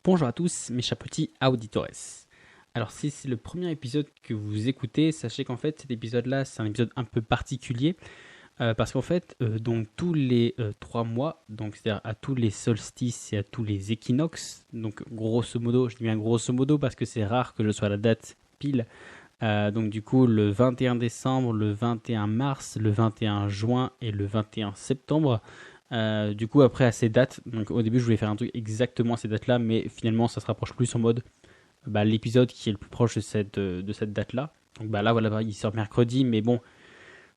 Bonjour à tous mes chers petits auditores. Alors si c'est le premier épisode que vous écoutez, sachez qu'en fait cet épisode-là c'est un épisode un peu particulier parce qu'en fait donc tous les 3 mois, donc c'est-à-dire à tous les solstices et à tous les équinoxes, donc grosso modo, je dis bien grosso modo parce que c'est rare que je sois à la date pile, donc du coup le 21 décembre, le 21 mars, le 21 juin et le 21 septembre. Du coup après à ces dates, donc au début je voulais faire un truc exactement à ces dates là, mais finalement ça se rapproche plus en mode l'épisode qui est le plus proche de cette date là. Donc là voilà, il sort mercredi, mais bon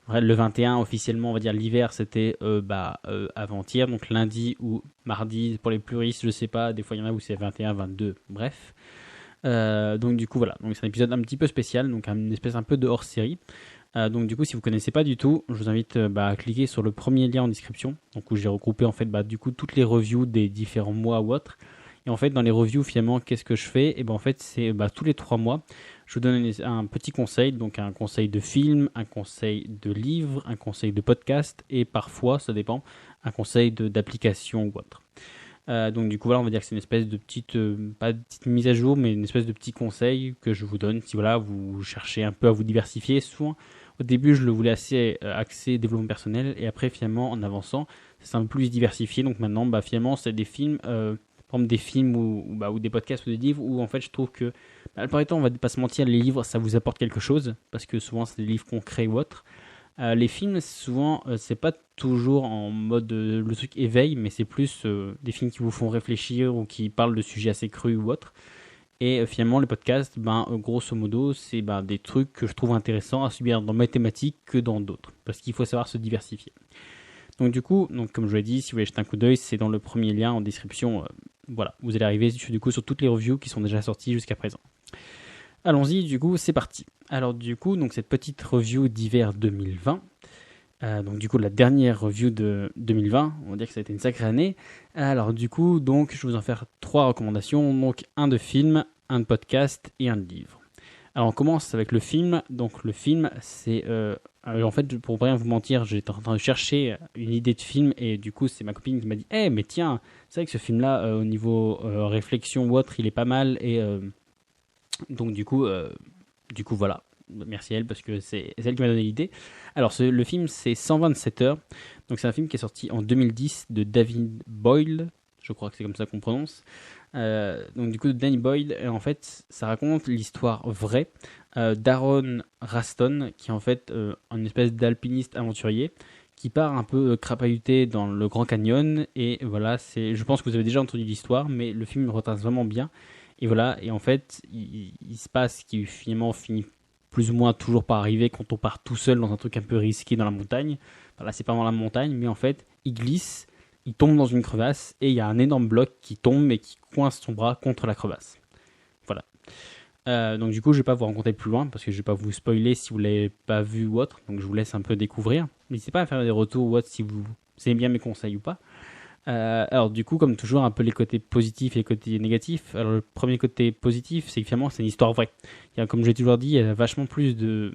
le 21 officiellement on va dire l'hiver c'était avant-hier, donc lundi ou mardi pour les puristes, je sais pas, des fois il y en a où c'est 21, 22, bref. Donc du coup voilà, donc c'est un épisode un petit peu spécial, donc une espèce un peu de hors série. Donc du coup si vous connaissez pas du tout, je vous invite à cliquer sur le premier lien en description, donc où j'ai regroupé en fait du coup toutes les reviews des différents mois ou autres. Et en fait dans les reviews finalement qu'est-ce que je fais? Et ben en fait c'est tous les 3 mois je vous donne un petit conseil, donc un conseil de film, un conseil de livre, un conseil de podcast et parfois ça dépend, un conseil d'application ou autre. Donc du coup voilà, on va dire que c'est une espèce de petite, pas de petite mise à jour, mais une espèce de petit conseil que je vous donne si voilà vous cherchez un peu à vous diversifier. Souvent au début je le voulais assez axé développement personnel, et après finalement en avançant c'est un peu plus diversifié. Donc maintenant finalement c'est des films, par exemple des films ou des podcasts ou des livres où en fait je trouve que par exemple on va pas se mentir, les livres ça vous apporte quelque chose parce que souvent c'est des livres concrets ou autres. Les films, souvent, c'est pas toujours en mode le truc éveil, mais c'est plus des films qui vous font réfléchir ou qui parlent de sujets assez crus ou autres. Et finalement, les podcasts, grosso modo, c'est des trucs que je trouve intéressants à subir dans mes thématiques que dans d'autres, parce qu'il faut savoir se diversifier. Donc du coup, comme je vous l'ai dit, si vous voulez jeter un coup d'œil, c'est dans le premier lien en description. Voilà, vous allez arriver du coup sur toutes les reviews qui sont déjà sorties jusqu'à présent. Allons-y, du coup, c'est parti. Alors du coup, donc cette petite review d'hiver 2020, donc du coup la dernière review de 2020, on va dire que ça a été une sacrée année. Alors du coup, donc je vais vous en faire 3 recommandations, donc un de film, un de podcast et un de livre. Alors on commence avec le film. Donc le film, c'est en fait, pour rien vous mentir, j'étais en train de chercher une idée de film et du coup c'est ma copine qui m'a dit mais tiens, c'est vrai que ce film-là au niveau réflexion ou autre, il est pas mal. Et donc du coup voilà, merci elle parce que c'est elle qui m'a donné l'idée. Alors le film c'est 127 heures, donc c'est un film qui est sorti en 2010 de David Boyle, je crois que c'est comme ça qu'on prononce. Donc du coup de Danny Boyle, et en fait ça raconte l'histoire vraie d'Aaron Raston, qui est en fait une espèce d'alpiniste aventurier qui part un peu crapahuté dans le Grand Canyon. Et voilà, je pense que vous avez déjà entendu l'histoire, mais le film retrace vraiment bien. Et voilà, et en fait, il se passe qui finalement finit plus ou moins toujours par arriver quand on part tout seul dans un truc un peu risqué dans la montagne. Là, c'est pas vraiment la montagne, mais en fait, il glisse, il tombe dans une crevasse, et il y a un énorme bloc qui tombe et qui coince son bras contre la crevasse. Voilà. Donc du coup, je vais pas vous raconter plus loin, parce que je vais pas vous spoiler si vous l'avez pas vu ou autre, donc je vous laisse un peu découvrir. N'hésitez pas à faire des retours ou autre si vous aimez bien mes conseils ou pas. Alors du coup, comme toujours, un peu les côtés positifs et les côtés négatifs. Alors le premier côté positif, c'est que finalement c'est une histoire vraie. Comme j'ai toujours dit, il y a vachement plus de...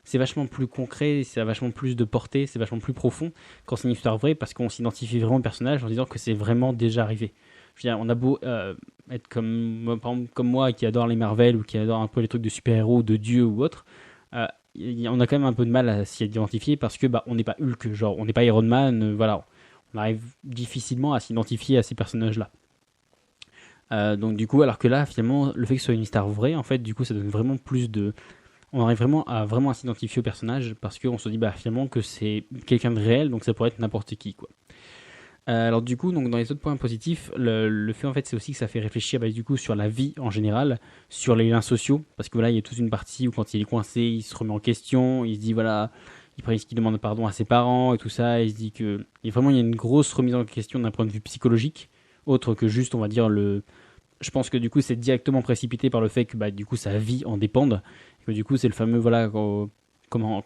C'est vachement plus concret, c'est vachement plus de portée, c'est vachement plus profond quand c'est une histoire vraie, parce qu'on s'identifie vraiment au personnage en disant que c'est vraiment déjà arrivé. Je veux dire, on a beau être par exemple, comme moi qui adore les Marvel ou qui adore un peu les trucs de super-héros, de dieux ou autre, on a quand même un peu de mal à s'y identifier parce que on n'est pas Hulk, genre on n'est pas Iron Man, voilà. On arrive difficilement à s'identifier à ces personnages-là. Donc du coup, alors que là, finalement, le fait que ce soit une histoire vraie, en fait, du coup, ça donne vraiment plus de... On arrive vraiment à s'identifier au personnage parce qu'on se dit finalement que c'est quelqu'un de réel, donc ça pourrait être n'importe qui, quoi. Alors du coup, donc dans les autres points positifs, le fait en fait, c'est aussi que ça fait réfléchir du coup sur la vie en général, sur les liens sociaux, parce que là, il y a toute une partie où quand il est coincé, il se remet en question, il se dit voilà, il demande pardon à ses parents et tout ça, il se dit que il y a une grosse remise en question d'un point de vue psychologique, autre que juste on va dire je pense que du coup c'est directement précipité par le fait que du coup sa vie en dépende, et que du coup c'est le fameux voilà quand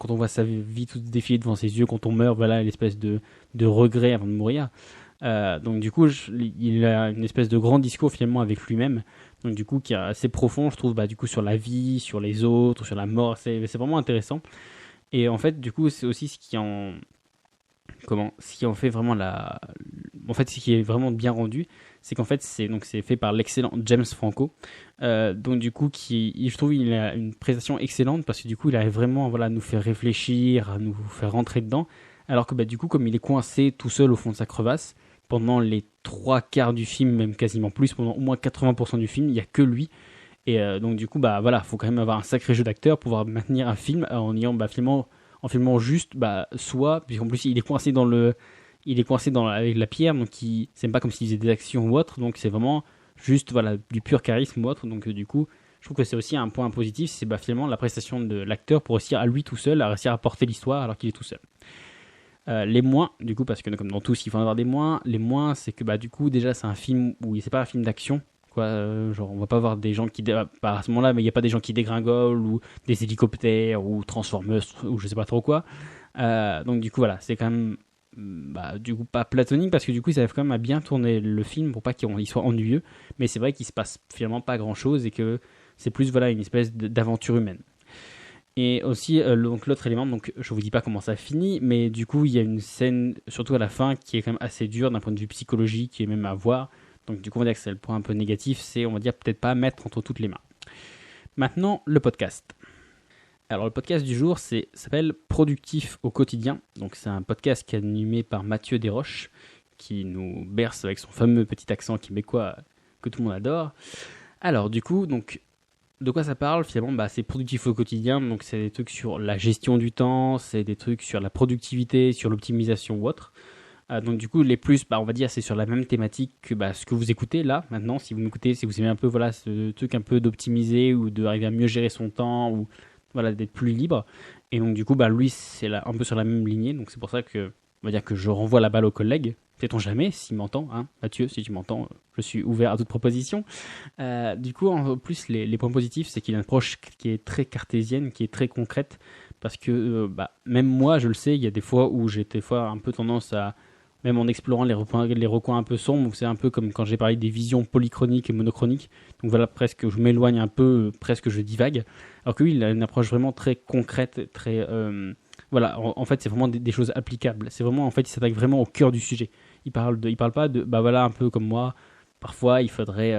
on voit sa vie tout défiler devant ses yeux quand on meurt, voilà l'espèce de regret avant de mourir. Donc du coup il a une espèce de grand discours finalement avec lui-même, donc du coup qui est assez profond je trouve, du coup sur la vie, sur les autres, sur la mort, c'est vraiment intéressant. Et en fait, du coup, c'est aussi ce qui en fait, ce qui est vraiment bien rendu, c'est qu'en fait c'est fait par l'excellent James Franco. Donc du coup je trouve il a une prestation excellente parce que du coup il arrive vraiment voilà, à nous faire réfléchir, à nous faire rentrer dedans. Alors que du coup comme il est coincé tout seul au fond de sa crevasse pendant les 3 quarts du film, même quasiment plus, pendant au moins 80% du film, il n'y a que lui. Et donc du coup voilà, faut quand même avoir un sacré jeu d'acteur pour pouvoir maintenir un film en ayant en filmant juste soit, puisqu'en plus il est coincé avec la pierre, donc c'est même pas comme s'il faisait des actions ou autre, donc c'est vraiment juste voilà du pur charisme ou autre. Donc du coup je trouve que c'est aussi un point positif, c'est finalement la prestation de l'acteur pour réussir à lui tout seul à réussir à porter l'histoire alors qu'il est tout seul. Les moins, du coup, parce que comme dans tous, il faut en avoir des moins. Les moins, c'est que du coup, déjà, c'est un film où c'est pas un film d'action. Quoi, genre, on va pas voir des gens qui. À ce moment-là, mais il n'y a pas des gens qui dégringolent, ou des hélicoptères, ou Transformers, ou je sais pas trop quoi. Donc, du coup, voilà, c'est quand même. Du coup, pas platonique, parce que du coup, ils arrivent quand même à bien tourner le film pour pas qu'il soit ennuyeux. Mais c'est vrai qu'il se passe finalement pas grand-chose et que c'est plus voilà, une espèce d'aventure humaine. Et aussi, donc l'autre élément, donc je vous dis pas comment ça finit, mais du coup, il y a une scène, surtout à la fin, qui est quand même assez dure d'un point de vue psychologique et même à voir. Donc, du coup, on va dire que c'est le point un peu négatif, c'est, on va dire, peut-être pas mettre entre toutes les mains. Maintenant, le podcast. Alors, le podcast du jour, s'appelle Productif au quotidien. Donc, c'est un podcast qui est animé par Mathieu Desroches, qui nous berce avec son fameux petit accent québécois que tout le monde adore. Alors, du coup, donc, de quoi ça parle finalement? C'est productif au quotidien, donc c'est des trucs sur la gestion du temps, c'est des trucs sur la productivité, sur l'optimisation ou autre. Donc du coup les plus, on va dire c'est sur la même thématique que ce que vous écoutez là maintenant. Si vous m'écoutez, si vous aimez un peu voilà ce truc un peu d'optimiser ou d'arriver à mieux gérer son temps ou voilà d'être plus libre. Et donc du coup lui c'est un peu sur la même lignée, donc c'est pour ça que on va dire que je renvoie la balle aux collègues. Sait-on jamais s'il m'entend, hein, Mathieu, si tu m'entends, je suis ouvert à toute proposition. Du coup, en plus, les points positifs, c'est qu'il a une approche qui est très cartésienne, qui est très concrète, parce que même moi, je le sais, il y a des fois où j'ai des fois un peu tendance à, même en explorant les recoins un peu sombres, c'est un peu comme quand j'ai parlé des visions polychroniques et monochroniques, donc voilà, presque, je m'éloigne un peu, presque je divague, alors que lui, il a une approche vraiment très concrète, très... voilà, en fait, c'est vraiment des choses applicables, c'est vraiment, en fait, il s'attaque vraiment au cœur du sujet. Il parle pas de, voilà, un peu comme moi, parfois, il faudrait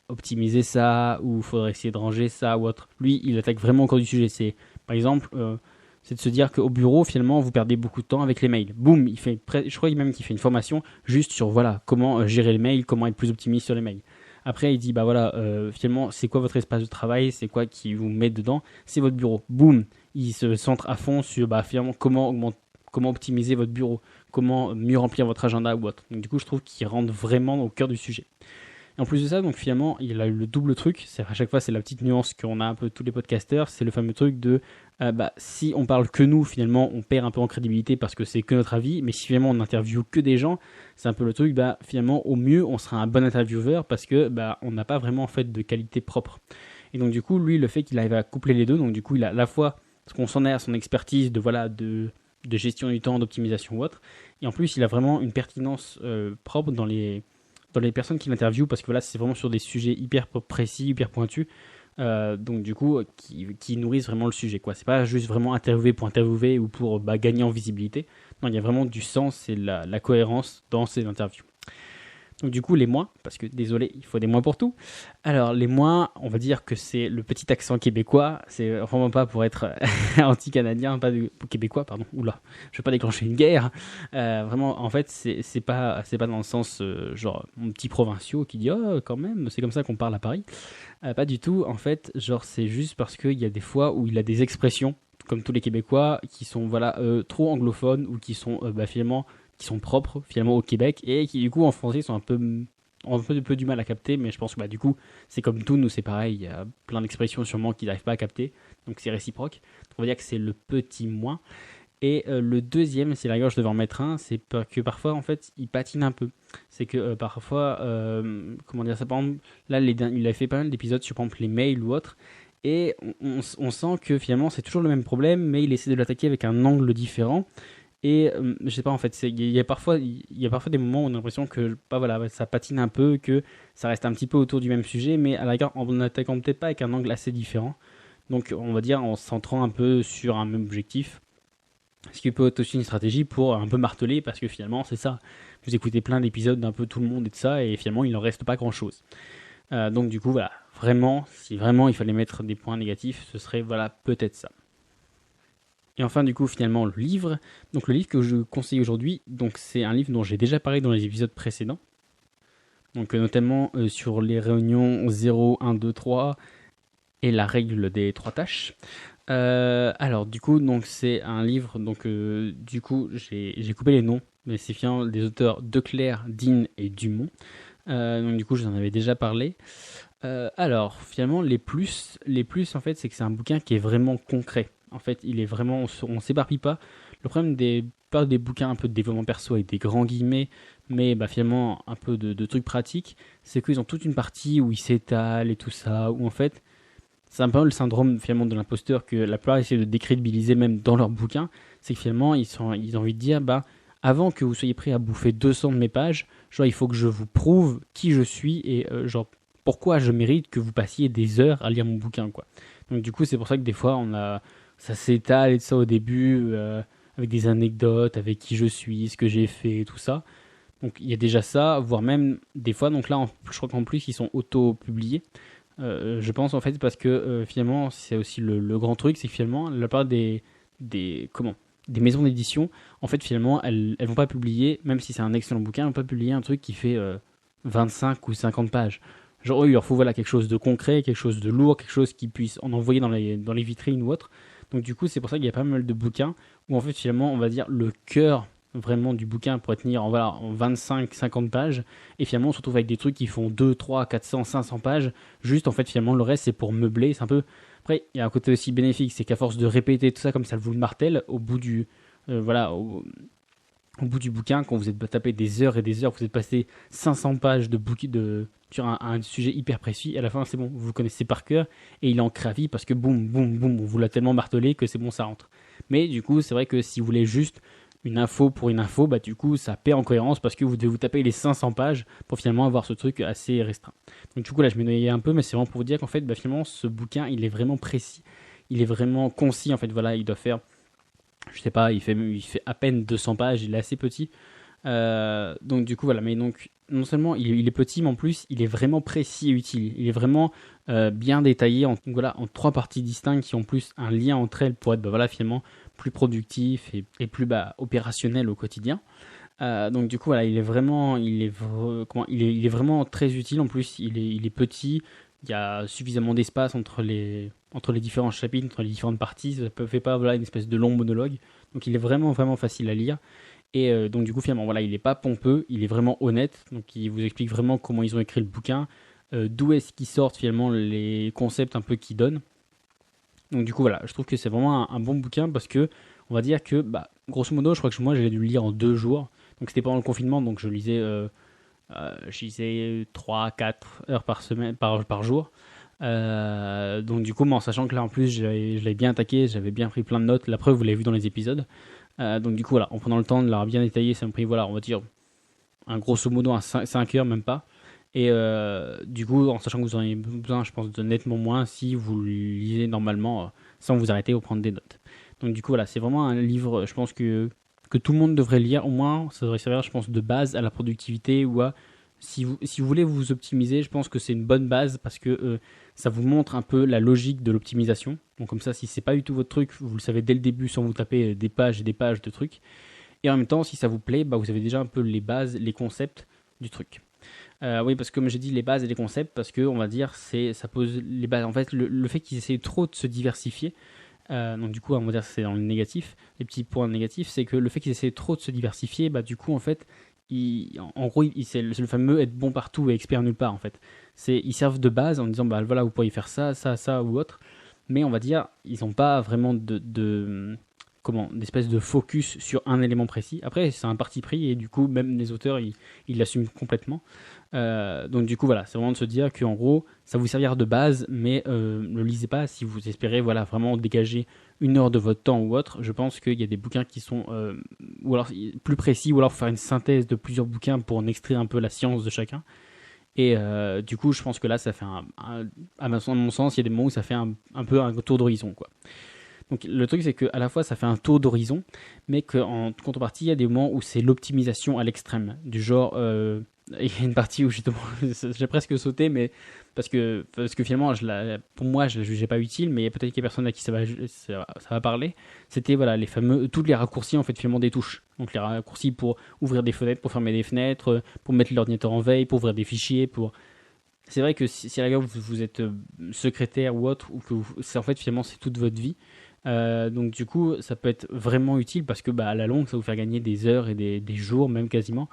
optimiser ça, ou il faudrait essayer de ranger ça, ou autre. Lui, il attaque vraiment au cœur du sujet. C'est, par exemple, c'est de se dire qu'au bureau, finalement, vous perdez beaucoup de temps avec les mails. Boum, je crois même qu'il fait une formation juste sur, voilà, comment gérer les mails, comment être plus optimiste sur les mails. Après, il dit, voilà, finalement, c'est quoi votre espace de travail, c'est quoi qui vous met dedans, c'est votre bureau. Boum, il se centre à fond sur, finalement, comment optimiser votre bureau, comment mieux remplir votre agenda ou autre. Donc du coup, je trouve qu'il rentre vraiment au cœur du sujet. Et en plus de ça, donc finalement, il a eu le double truc. C'est à chaque fois, c'est la petite nuance qu'on a un peu tous les podcasteurs. C'est le fameux truc de si on parle que nous, finalement, on perd un peu en crédibilité parce que c'est que notre avis. Mais si finalement on interviewe que des gens, c'est un peu le truc. Finalement, au mieux, on sera un bon intervieweur parce que on n'a pas vraiment en fait de qualité propre. Et donc du coup, lui, le fait qu'il arrive à coupler les deux, donc du coup, il a à la fois ce qu'on s'en est à son expertise de gestion du temps, d'optimisation ou autre. Et en plus, il a vraiment une pertinence propre dans les personnes qu'il interviewe, parce que voilà, c'est vraiment sur des sujets hyper précis, hyper pointus. Donc du coup, qui nourrissent vraiment le sujet, quoi. C'est pas juste vraiment interviewer pour interviewer ou pour gagner en visibilité. Non, il y a vraiment du sens et la cohérence dans ces interviews. Donc du coup, les moins, parce que désolé, il faut des moins pour tout. Alors les moins, on va dire que c'est le petit accent québécois. C'est vraiment pas pour être anti-canadien, pas de québécois, pardon. Oula, je vais pas déclencher une guerre. Vraiment, en fait, c'est pas dans le sens genre mon petit provinciaux qui dit oh quand même, c'est comme ça qu'on parle à Paris. Pas du tout. En fait, genre c'est juste parce qu'il y a des fois où il a des expressions, comme tous les Québécois, qui sont trop anglophones ou qui sont finalement qui sont propres finalement au Québec et qui du coup en français sont ont un peu du mal à capter, mais je pense que du coup c'est comme tout, nous c'est pareil, il y a plein d'expressions sûrement qu'ils n'arrivent pas à capter, donc c'est réciproque. On va dire que c'est le petit moins. Et le deuxième, si d'ailleurs je devais en mettre un, c'est que parfois en fait il patine un peu. C'est que parfois, comment dire ça, par exemple, là il a fait pas mal d'épisodes sur par exemple les mails ou autres, et on sent que finalement c'est toujours le même problème, mais il essaie de l'attaquer avec un angle différent. Et je sais pas en fait, il y a parfois des moments où on a l'impression que voilà, ça patine un peu, que ça reste un petit peu autour du même sujet, mais à la rigueur en attaquant peut-être pas avec un angle assez différent. Donc on va dire en se centrant un peu sur un même objectif. Ce qui peut être aussi une stratégie pour un peu marteler, parce que finalement c'est ça. vous écoutez plein d'épisodes d'un peu tout le monde et de ça, et finalement il n'en reste pas grand-chose. Donc du coup voilà, vraiment, si vraiment il fallait mettre des points négatifs, ce serait voilà peut-être ça. Et enfin du coup finalement le livre. Donc le livre que je conseille aujourd'hui, donc c'est un livre dont j'ai déjà parlé dans les épisodes précédents. Donc notamment sur les réunions 0, 1, 2, 3 et la règle des 3 tâches. Alors du coup donc c'est un livre, donc du coup j'ai coupé les noms, mais c'est finalement des auteurs Declercq, Dean et Dumont. Donc du coup je vous en avais déjà parlé. Alors finalement les plus en fait c'est que c'est un bouquin qui est vraiment concret. En fait il est vraiment, on s'éparpille pas. Le problème pas des bouquins un peu de développement perso avec des grands guillemets, mais finalement un peu de trucs pratiques, c'est qu'ils ont toute une partie où ils s'étalent et tout ça, où en fait c'est un peu le syndrome finalement de l'imposteur que la plupart essaient de décrédibiliser même dans leurs bouquins. C'est que finalement ils ont envie de dire avant que vous soyez prêt à bouffer 200 de mes pages, genre il faut que je vous prouve qui je suis et genre pourquoi je mérite que vous passiez des heures à lire mon bouquin quoi. Donc du coup c'est pour ça que des fois ça s'étale et tout ça au début avec des anecdotes, avec qui je suis, ce que j'ai fait et tout ça. Donc il y a déjà ça, voire même des fois, donc là je crois qu'en plus ils sont auto-publiés. Je pense en fait parce que finalement c'est aussi le grand truc, c'est que finalement la plupart des maisons d'édition, en fait finalement elles vont pas publier, même si c'est un excellent bouquin, elles vont pas publier un truc qui fait 25 ou 50 pages. Genre il leur faut voilà quelque chose de concret, quelque chose de lourd, quelque chose qu'ils puissent en envoyer dans les vitrines ou autre. Donc du coup c'est pour ça qu'il y a pas mal de bouquins où en fait finalement on va dire le cœur vraiment du bouquin pourrait tenir en 25-50 pages, et finalement on se retrouve avec des trucs qui font 2, 3, 400, 500 pages, juste en fait finalement le reste c'est pour meubler, c'est un peu... Après il y a un côté aussi bénéfique, c'est qu'à force de répéter tout ça comme ça vous le martèle, au bout du... au bout du bouquin, quand vous êtes tapé des heures et des heures, vous êtes passé 500 pages sur un sujet hyper précis, à la fin c'est bon, vous le connaissez par cœur, et il est ancré à vie parce que boum, boum, boum, on vous l'a tellement martelé que c'est bon, ça rentre. Mais du coup c'est vrai que si vous voulez juste une info pour une info, du coup ça perd en cohérence parce que vous devez vous taper les 500 pages pour finalement avoir ce truc assez restreint. Donc du coup là je m'ai noyé un peu, mais c'est vraiment pour vous dire qu'en fait finalement ce bouquin il est vraiment précis, il est vraiment concis en fait, voilà, il doit faire, je sais pas, il fait à peine 200 pages, il est assez petit. Donc du coup voilà, mais donc non seulement il est petit, mais en plus il est vraiment précis et utile. Il est vraiment bien détaillé en 3 parties distinctes qui ont plus un lien entre elles pour être finalement plus productif et plus opérationnel au quotidien. Donc du coup voilà, il est vraiment très utile. En plus il est petit, il y a suffisamment d'espace entre les différents chapitres, entre les différentes parties, ça ne fait pas une espèce de long monologue. Donc il est vraiment vraiment facile à lire. Et donc du coup finalement voilà, il n'est pas pompeux, il est vraiment honnête, donc il vous explique vraiment comment ils ont écrit le bouquin, d'où est-ce qu'ils sortent finalement les concepts un peu qu'ils donnent. Donc du coup voilà, je trouve que c'est vraiment un bon bouquin parce que on va dire que grosso modo je crois que moi j'ai dû le lire en 2 jours, donc c'était pendant le confinement, donc je lisais 3-4 heures par semaine, par jour. Donc du coup en sachant que là en plus je l'avais bien attaqué, j'avais bien pris plein de notes, la preuve vous l'avez vu dans les épisodes. Donc du coup voilà, en prenant le temps de l'avoir bien détaillé, ça me pris on va dire un grosso modo 5 heures, même pas. Et du coup en sachant que vous en avez besoin, je pense, de nettement moins si vous le lisez normalement sans vous arrêter ou prendre des notes. Donc du coup voilà, c'est vraiment un livre, je pense que tout le monde devrait lire, au moins ça devrait servir je pense de base à la productivité ou à si vous voulez vous optimiser, je pense que c'est une bonne base parce que ça vous montre un peu la logique de l'optimisation. Donc comme ça, si c'est pas du tout votre truc, vous le savez dès le début sans vous taper des pages et des pages de trucs. Et en même temps, si ça vous plaît, vous avez déjà un peu les bases, les concepts du truc. Oui, parce que comme j'ai dit, les bases et les concepts, parce que on va dire, ça pose les bases. En fait, le fait qu'ils essaient trop de se diversifier, donc du coup, on va dire c'est dans le négatif. Les petits points négatifs, c'est que le fait qu'ils essaient trop de se diversifier, du coup, en fait, en gros, c'est le fameux être bon partout et expert nulle part en fait. Ils servent de base en disant voilà, vous pourriez faire ça, ça, ça ou autre, mais on va dire ils n'ont pas vraiment d'espèce de focus sur un élément précis. Après c'est un parti pris et du coup même les auteurs ils l'assument complètement. Donc du coup voilà, c'est vraiment de se dire qu'en gros ça vous servira de base, mais ne lisez pas si vous espérez vraiment dégager 1 heure de votre temps ou autre. Je pense qu'il y a des bouquins qui sont ou alors plus précis, ou alors faire une synthèse de plusieurs bouquins pour en extraire un peu la science de chacun. Et du coup je pense que là ça fait à mon sens il y a des moments où ça fait un peu un tour d'horizon quoi. Donc le truc c'est que à la fois ça fait un tour d'horizon, mais qu'en contrepartie il y a des moments où c'est l'optimisation à l'extrême, du genre il y a une partie où justement j'ai presque sauté, mais parce que finalement pour moi je la jugeais pas utile, mais il y a peut-être qu'il y a personne à qui ça va parler. C'était voilà les fameux tous les raccourcis en fait finalement des touches. Donc les raccourcis pour ouvrir des fenêtres, pour fermer des fenêtres, pour mettre l'ordinateur en veille, pour ouvrir des fichiers, pour c'est vrai que si à la rigueur vous êtes secrétaire ou autre, ou que c'est en fait finalement c'est toute votre vie. Donc du coup, ça peut être vraiment utile parce que à la longue, ça va vous faire gagner des heures et des jours, même quasiment,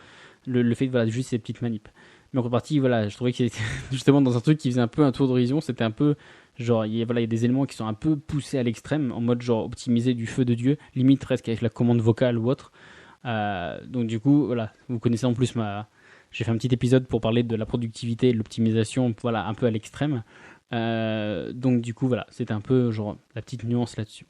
le fait de voilà, juste ces petites manips. Mais en contrepartie, voilà, je trouvais que c'était justement dans un truc qui faisait un peu un tour d'horizon, c'était un peu genre, voilà, il y a des éléments qui sont un peu poussés à l'extrême, en mode genre optimiser du feu de Dieu, limite presque avec la commande vocale ou autre. Donc du coup, voilà, vous connaissez en plus j'ai fait un petit épisode pour parler de la productivité et de l'optimisation, voilà, un peu à l'extrême. Donc du coup, voilà, c'était un peu genre la petite nuance là-dessus.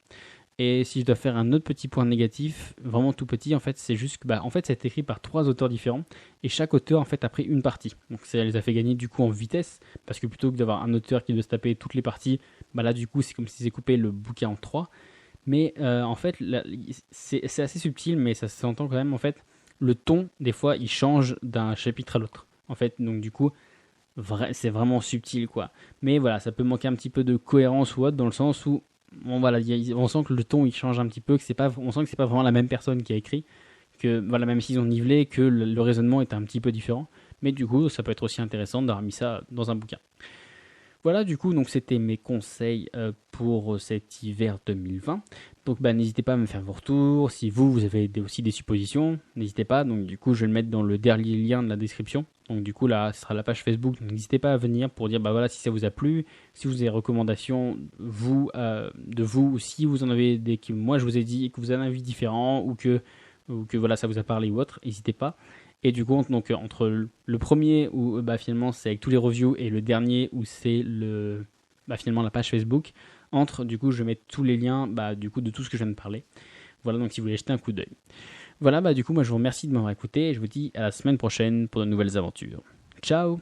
Et si je dois faire un autre petit point négatif, vraiment tout petit, en fait, c'est juste que en fait, c'est écrit par 3 auteurs différents et chaque auteur en fait a pris une partie. Donc ça les a fait gagner du coup en vitesse parce que plutôt que d'avoir un auteur qui doit se taper toutes les parties, là du coup c'est comme si c'est coupé le bouquin en 3. Mais en fait, là, c'est assez subtil, mais ça s'entend quand même. En fait, le ton, des fois, il change d'un chapitre à l'autre. En fait, donc du coup, c'est vraiment subtil, quoi. Mais voilà, ça peut manquer un petit peu de cohérence ou autre, dans le sens où, bon, voilà, on sent que le ton, il change un petit peu, on sent que c'est pas vraiment la même personne qui a écrit, que voilà, même s'ils ont nivelé, que le raisonnement est un petit peu différent. Mais du coup, ça peut être aussi intéressant d'avoir mis ça dans un bouquin. Voilà, du coup, donc c'était mes conseils pour cet hiver 2020. Donc, n'hésitez pas à me faire vos retours. Si vous avez aussi des suppositions, n'hésitez pas. Donc, du coup, je vais le mettre dans le dernier lien de la description. Donc, du coup, là, ce sera la page Facebook. Donc, n'hésitez pas à venir pour dire, voilà, si ça vous a plu, si vous avez des recommandations, de vous, ou si vous en avez des que moi je vous ai dit et que vous avez un avis différent ou que voilà, ça vous a parlé ou autre, n'hésitez pas. Et du coup, donc, entre le premier où finalement c'est avec tous les reviews et le dernier où c'est finalement la page Facebook, du coup je vais mettre tous les liens du coup de tout ce que je viens de parler. Voilà, donc si vous voulez jeter un coup d'œil. Voilà, du coup moi je vous remercie de m'avoir écouté et je vous dis à la semaine prochaine pour de nouvelles aventures. Ciao!